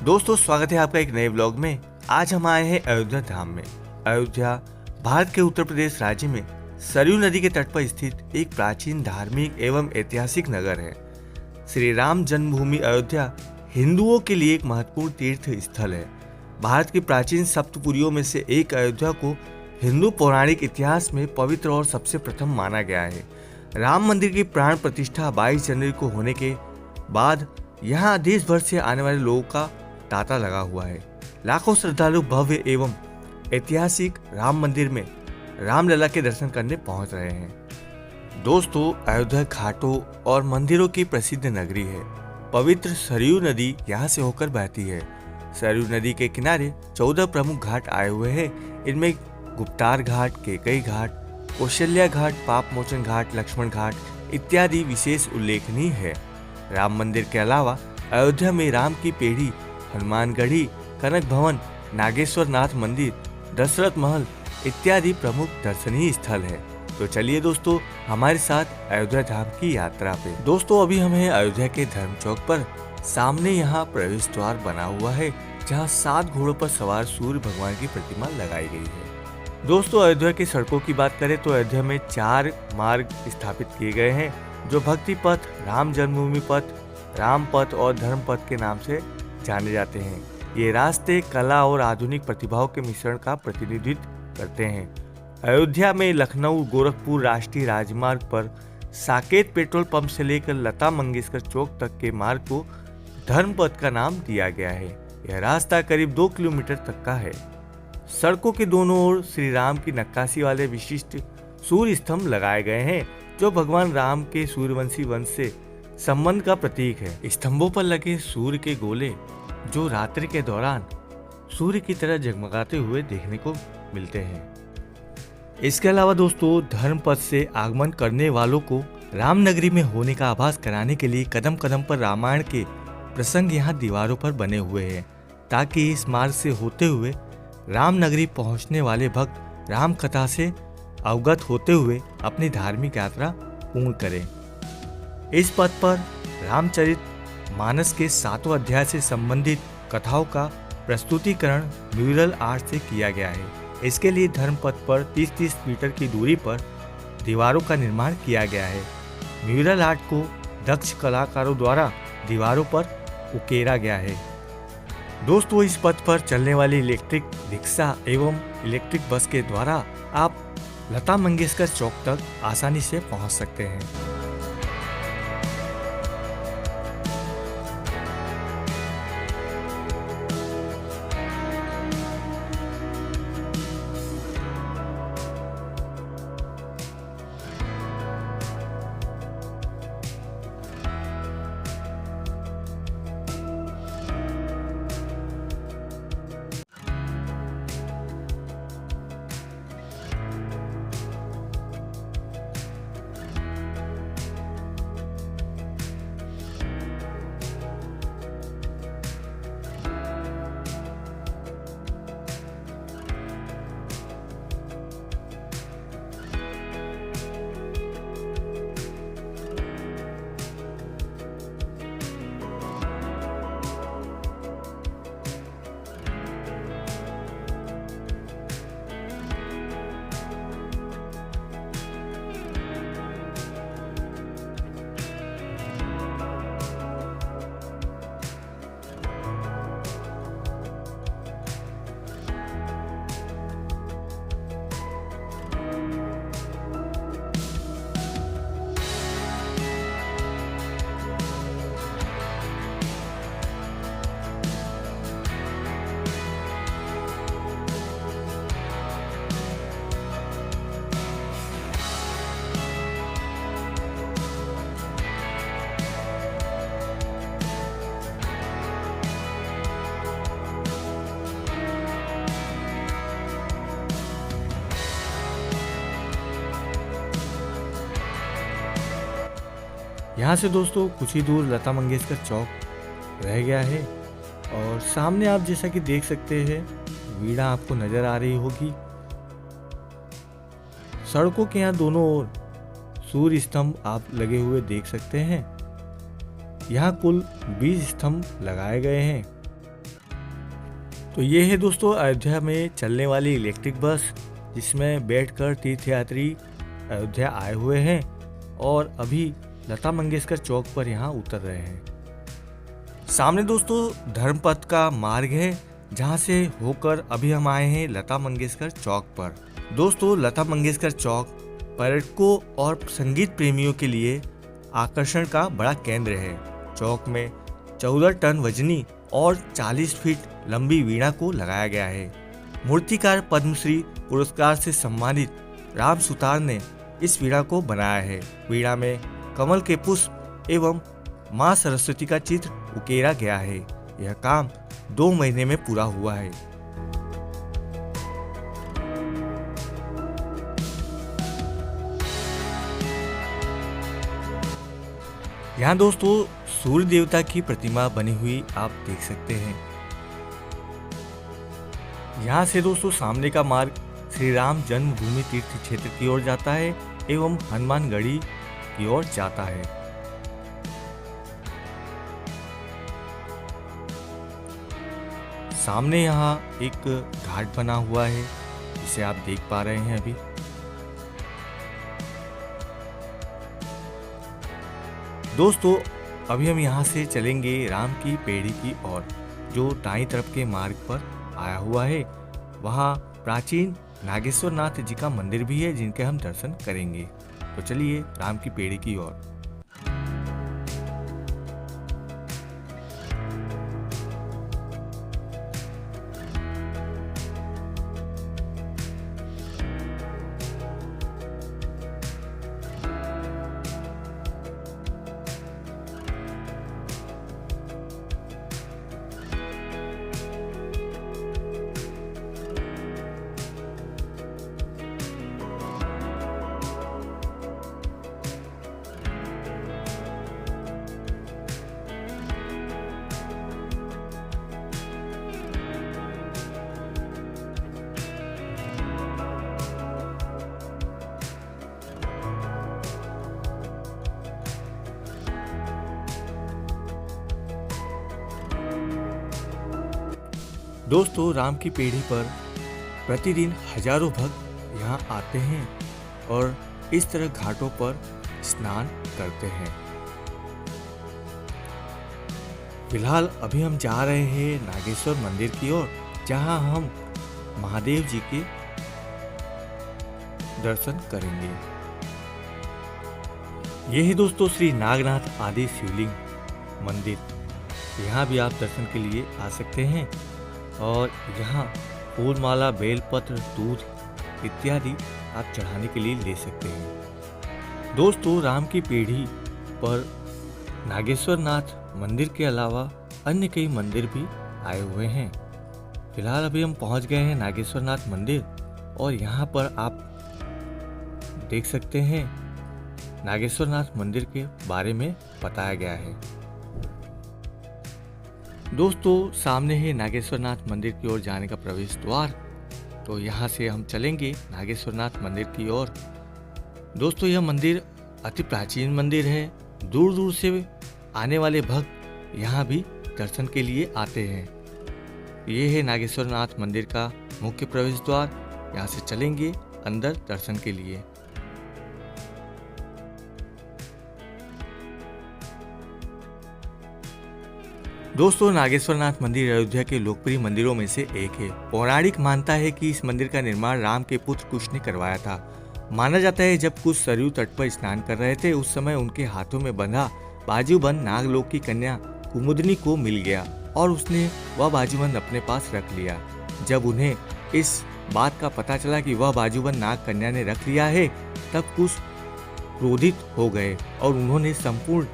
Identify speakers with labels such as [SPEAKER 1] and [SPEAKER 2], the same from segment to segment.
[SPEAKER 1] दोस्तों स्वागत है आपका एक नए व्लॉग में। आज हम आए हैं अयोध्या धाम में। अयोध्या भारत के उत्तर प्रदेश राज्य में सरयू नदी के तट पर स्थित एक प्राचीन धार्मिक एवं ऐतिहासिक नगर है। श्री राम जन्मभूमि अयोध्या हिंदुओं के लिए एक महत्वपूर्ण तीर्थ स्थल है। भारत की प्राचीन सप्तपुरियों में से एक अयोध्या को हिंदू पौराणिक इतिहास में पवित्र और सबसे प्रथम माना गया है। राम मंदिर की प्राण प्रतिष्ठा 22 जनवरी को होने के बाद यहाँ देश भर से आने वाले लोगों का तांता लगा हुआ है। लाखों श्रद्धालु भव्य एवं ऐतिहासिक राम मंदिर में रामलला के दर्शन करने पहुंच रहे हैं। दोस्तों अयोध्या घाटों और मंदिरों की प्रसिद्ध नगरी है। पवित्र सरयू नदी यहाँ से होकर बहती है। सरयू नदी के किनारे 14 प्रमुख घाट आए हुए हैं। इनमें गुप्तार घाट, केकई घाट, कौशल्या घाट, पापमोचन घाट, लक्ष्मण घाट इत्यादि विशेष उल्लेखनीय है। राम मंदिर के अलावा अयोध्या में राम की पेढ़ी, हनुमानगढ़ी, कनक भवन, नागेश्वर नाथ मंदिर, दशरथ महल इत्यादि प्रमुख दर्शनीय स्थल है। तो चलिए दोस्तों हमारे साथ अयोध्या धाम की यात्रा पे। दोस्तों अभी हम हैं अयोध्या के धर्म चौक पर। सामने यहाँ प्रवेश द्वार बना हुआ है जहाँ 7 घोड़ों पर सवार सूर्य भगवान की प्रतिमा लगाई गई है। दोस्तों अयोध्या की सड़कों की बात करें तो अयोध्या में 4 मार्ग स्थापित किए गए हैं जो भक्ति पथ, राम जन्मभूमि पथ, राम पथ और धर्म पथ के नाम से जाने जाते हैं। ये रास्ते कला और आधुनिक प्रतिभाओं के मिश्रण का प्रतिनिधित्व करते हैं। अयोध्या में लखनऊ गोरखपुर राष्ट्रीय राजमार्ग पर साकेत पेट्रोल पंप से लेकर लता मंगेशकर चौक तक के मार्ग को धर्म पथ का नाम दिया गया है। यह रास्ता करीब 2 किलोमीटर तक का है। सड़कों के दोनों ओर श्री राम की नक्काशी वाले विशिष्ट सूर्य स्तंभ लगाए गए हैं जो भगवान राम के सूर्यवंशी वंश से संबंध का प्रतीक है। स्तंभों पर लगे सूर्य के गोले जो रात्रि के दौरान सूर्य की तरह जगमगाते हुए देखने को मिलते हैं। इसके अलावा दोस्तों धर्म पथ से आगमन करने वालों को रामनगरी में होने का आभास कराने के लिए कदम कदम पर रामायण के प्रसंग यहाँ दीवारों पर बने हुए हैं ताकि इस मार्ग से होते हुए रामनगरी पहुँचने वाले भक्त राम कथा से अवगत होते हुए अपनी धार्मिक यात्रा पूर्ण करें। इस पथ पर रामचरित मानस के 7वें अध्याय से संबंधित कथाओं का प्रस्तुतिकरण म्यूरल आर्ट से किया गया है। इसके लिए धर्म पथ पर 30-30 मीटर की दूरी पर दीवारों का निर्माण किया गया है। म्यूरल आर्ट को दक्ष कलाकारों द्वारा दीवारों पर उकेरा गया है। दोस्तों इस पथ पर चलने वाली इलेक्ट्रिक रिक्शा एवं इलेक्ट्रिक बस के द्वारा आप लता मंगेशकर चौक तक आसानी से पहुंच सकते हैं। यहाँ से दोस्तों कुछ ही दूर लता मंगेशकर चौक रह गया है और सामने आप जैसा कि देख सकते हैं वीणा आपको नजर आ रही होगी। सड़कों के यहाँ दोनों ओर सूर्य स्तंभ आप लगे हुए देख सकते हैं। यहाँ कुल 20 स्तंभ लगाए गए हैं। तो ये है दोस्तों अयोध्या में चलने वाली इलेक्ट्रिक बस, जिसमें बैठकर तीर्थयात्री अयोध्या आए हुए हैं और अभी लता मंगेशकर चौक पर यहाँ उतर रहे हैं। सामने दोस्तों धर्मपथ का मार्ग है, जहाँ से होकर अभी हम आए हैं लता मंगेशकर चौक पर। दोस्तों लता मंगेशकर चौक पर्यटकों और संगीत प्रेमियों के लिए आकर्षण का बड़ा केंद्र है। चौक में 14 टन वजनी और 40 फीट लंबी वीणा को लगाया गया है। मूर्तिकार पद्मश्री पुरस्कार से सम्मानित राम सुतार ने इस वीणा को बनाया है। वीणा में कमल के पुष्प एवं मां सरस्वती का चित्र उकेरा गया है। यह काम 2 महीने में पूरा हुआ है। यहाँ दोस्तों सूर्य देवता की प्रतिमा बनी हुई आप देख सकते हैं। यहाँ से दोस्तों सामने का मार्ग श्री राम जन्मभूमि तीर्थ क्षेत्र की ओर जाता है एवं हनुमानगढ़ी की ओर जाता है। सामने यहाँ एक घाट बना हुआ है, जिसे आप देख पा रहे हैं अभी। दोस्तों अभी हम यहाँ से चलेंगे राम की पेड़ी की ओर, जो दाईं तरफ के मार्ग पर आया हुआ है। वहाँ प्राचीन नागेश्वर नाथ जी का मंदिर भी है, जिनके हम दर्शन करेंगे। तो चलिए राम की पेड़ी की ओर। दोस्तों राम की पेड़ी पर प्रतिदिन हजारों भक्त यहाँ आते हैं और इस तरह घाटों पर स्नान करते हैं। फिलहाल अभी हम जा रहे हैं नागेश्वर मंदिर की ओर, जहाँ हम महादेव जी के दर्शन करेंगे। ये है दोस्तों श्री नागनाथ आदि शिवलिंग मंदिर। यहाँ भी आप दर्शन के लिए आ सकते हैं और यहाँ फूल माला, बेलपत्र, दूध इत्यादि आप चढ़ाने के लिए ले सकते हैं। दोस्तों राम की पेड़ी पर नागेश्वर नाथ मंदिर के अलावा अन्य कई मंदिर भी आए हुए हैं। फिलहाल अभी हम पहुंच गए हैं नागेश्वर नाथ मंदिर और यहाँ पर आप देख सकते हैं नागेश्वर नाथ मंदिर के बारे में बताया गया है। दोस्तों सामने है नागेश्वर नाथ मंदिर की ओर जाने का प्रवेश द्वार। तो यहाँ से हम चलेंगे नागेश्वर नाथ मंदिर की ओर। दोस्तों यह मंदिर अति प्राचीन मंदिर है। दूर दूर से आने वाले भक्त यहाँ भी दर्शन के लिए आते हैं। ये है नागेश्वर नाथ मंदिर का मुख्य प्रवेश द्वार। यहाँ से चलेंगे अंदर दर्शन के लिए। दोस्तों नागेश्वर नाथ मंदिर अयोध्या के लोकप्रिय मंदिरों में से एक है। पौराणिक मानता है कि इस मंदिर का निर्माण राम के पुत्र कुश ने करवाया था। माना जाता है जब कुश सरयू तट पर स्नान कर रहे थे, उस समय उनके हाथों में बंधा बाजूबंद नागलोक की कन्या कुमुदनी को मिल गया और उसने वह बाजूबंद अपने पास रख लिया। जब उन्हें इस बात का पता चला कि वह बाजूबंद नाग कन्या ने रख लिया है, तब कुश क्रोधित हो गए और उन्होंने संपूर्ण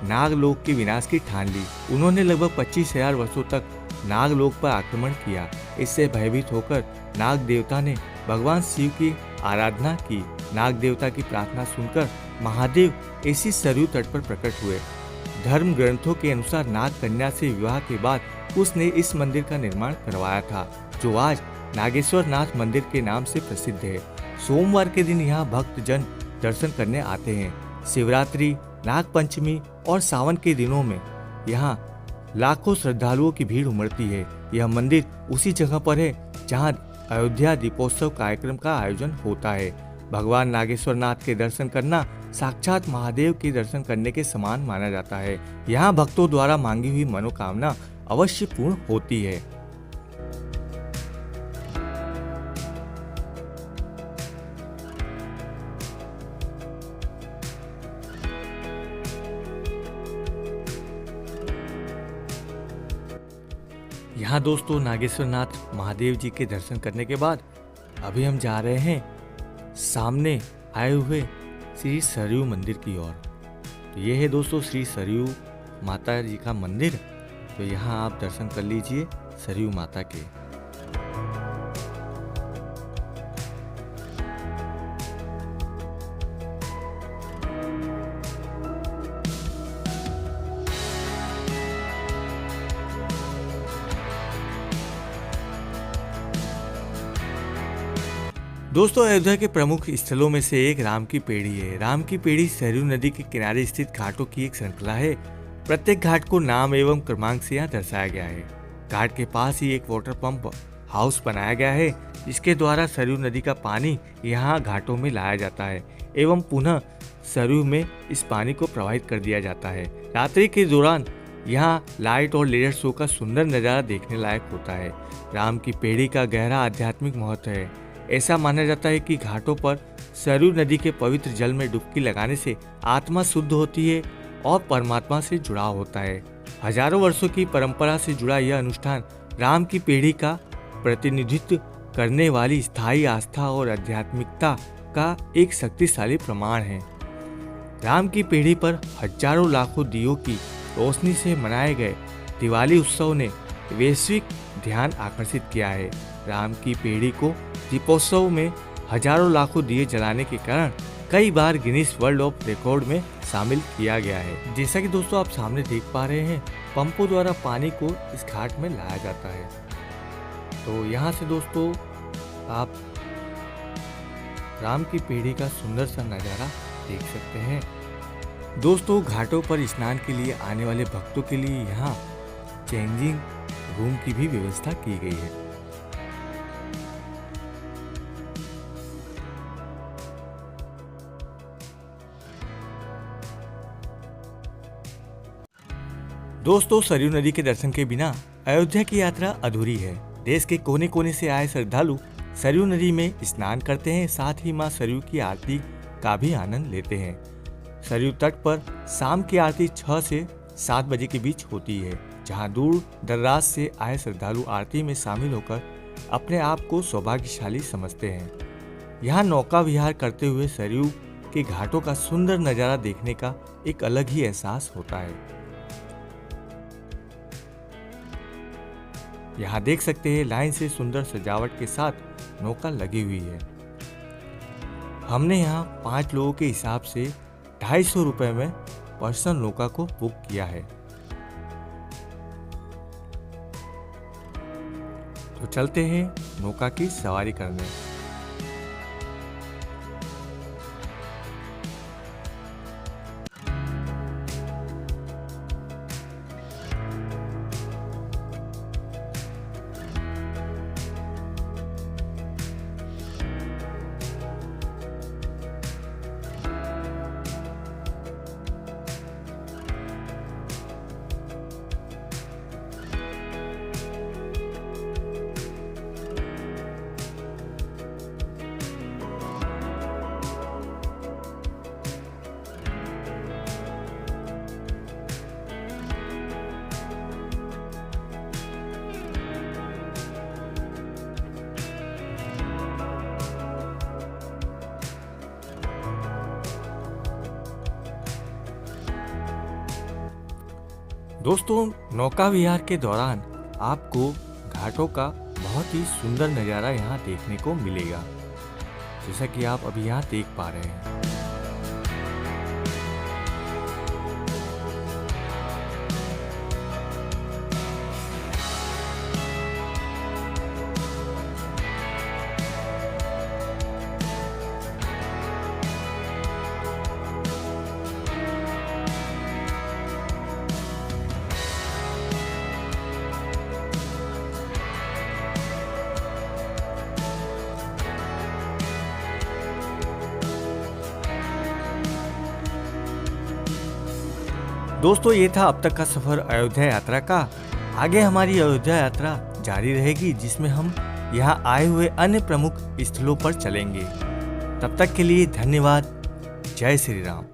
[SPEAKER 1] नागलोक के विनाश की ठान ली। उन्होंने लगभग 25,000 वर्षों तक नागलोक पर आक्रमण किया। इससे भयभीत होकर नाग देवता ने भगवान शिव की आराधना की। नाग देवता की प्रार्थना सुनकर महादेव इसी सरयू तट पर प्रकट हुए। धर्म ग्रंथों के अनुसार नाग कन्या से विवाह के बाद उसने इस मंदिर का निर्माण करवाया था, जो आज नागेश्वर नाथ मंदिर के नाम से प्रसिद्ध है। सोमवार के दिन यहाँ भक्त जन दर्शन करने आते हैं। शिवरात्रि, नाग पंचमी और सावन के दिनों में यहाँ लाखों श्रद्धालुओं की भीड़ उमड़ती है। यह मंदिर उसी जगह पर है जहां अयोध्या दीपोत्सव कार्यक्रम का आयोजन होता है। भगवान नागेश्वर नाथ के दर्शन करना साक्षात महादेव के दर्शन करने के समान माना जाता है। यहाँ भक्तों द्वारा मांगी हुई मनोकामना अवश्य पूर्ण होती है। यहाँ दोस्तों नागेश्वर नाथ महादेव जी के दर्शन करने के बाद अभी हम जा रहे हैं सामने आए हुए श्री सरयू मंदिर की ओर। तो ये है दोस्तों श्री सरयू माता जी का मंदिर। तो यहाँ आप दर्शन कर लीजिए सरयू माता के। दोस्तों अयोध्या के प्रमुख स्थलों में से एक राम की पेड़ी है। राम की पेड़ी सरयू नदी के किनारे स्थित घाटों की एक श्रृंखला है। प्रत्येक घाट को नाम एवं क्रमांक से यहाँ दर्शाया गया है। घाट के पास ही एक वाटर पंप हाउस बनाया गया है, जिसके द्वारा सरयू नदी का पानी यहाँ घाटों में लाया जाता है एवं पुनः सरयू में इस पानी को प्रवाहित कर दिया जाता है। रात्रि के दौरान यहाँ लाइट और लेजर शो का सुंदर नज़ारा देखने लायक होता है। राम की पेड़ी का गहरा आध्यात्मिक महत्व है। ऐसा माना जाता है कि घाटों पर सरयू नदी के पवित्र जल में डुबकी लगाने से आत्मा शुद्ध होती है और परमात्मा से जुड़ाव होता है। हजारों वर्षों की परंपरा से जुड़ा यह अनुष्ठान राम की पेड़ी का प्रतिनिधित्व करने वाली स्थायी आस्था और आध्यात्मिकता का एक शक्तिशाली प्रमाण है। राम की पेड़ी पर हजारों लाखों दियों की रोशनी से मनाए गए दिवाली उत्सव ने वैश्विक ध्यान आकर्षित किया है। राम की पेड़ी को दीपोत्सव में हजारों लाखों दिए जलाने के कारण कई बार गिनीज वर्ल्ड ऑफ रिकॉर्ड में शामिल किया गया है। जैसा कि दोस्तों आप सामने देख पा रहे हैं, पंपों द्वारा पानी को इस घाट में लाया जाता है। तो यहाँ से दोस्तों आप राम की पेड़ी का सुंदर सा नज़ारा देख सकते हैं। दोस्तों घाटों पर स्नान के लिए आने वाले भक्तों के लिए यहाँ चेंजिंग रूम की भी व्यवस्था की गई है। दोस्तों सरयू नदी के दर्शन के बिना अयोध्या की यात्रा अधूरी है। देश के कोने कोने से आए श्रद्धालु सरयू नदी में स्नान करते हैं, साथ ही मां सरयू की आरती का भी आनंद लेते हैं। सरयू तट पर शाम की आरती 6 से 7 बजे के बीच होती है, जहां दूर दराज से आए श्रद्धालु आरती में शामिल होकर अपने आप को सौभाग्यशाली समझते हैं। यहाँ नौका विहार करते हुए सरयू के घाटों का सुंदर नजारा देखने का एक अलग ही एहसास होता है। यहाँ देख सकते हैं लाइन से सुंदर सजावट के साथ नौका लगी हुई है। हमने यहाँ 5 लोगों के हिसाब से 250 रुपए में पर्सनल नौका को बुक किया है। तो चलते हैं नौका की सवारी करने। दोस्तों नौका विहार के दौरान आपको घाटों का बहुत ही सुंदर नज़ारा यहाँ देखने को मिलेगा, जैसा कि आप अभी यहाँ देख पा रहे हैं। दोस्तों, ये था अब तक का सफर अयोध्या यात्रा का। आगे हमारी अयोध्या यात्रा जारी रहेगी, जिसमें हम यहाँ आए हुए अन्य प्रमुख स्थलों पर चलेंगे। तब तक के लिए धन्यवाद। जय श्री राम।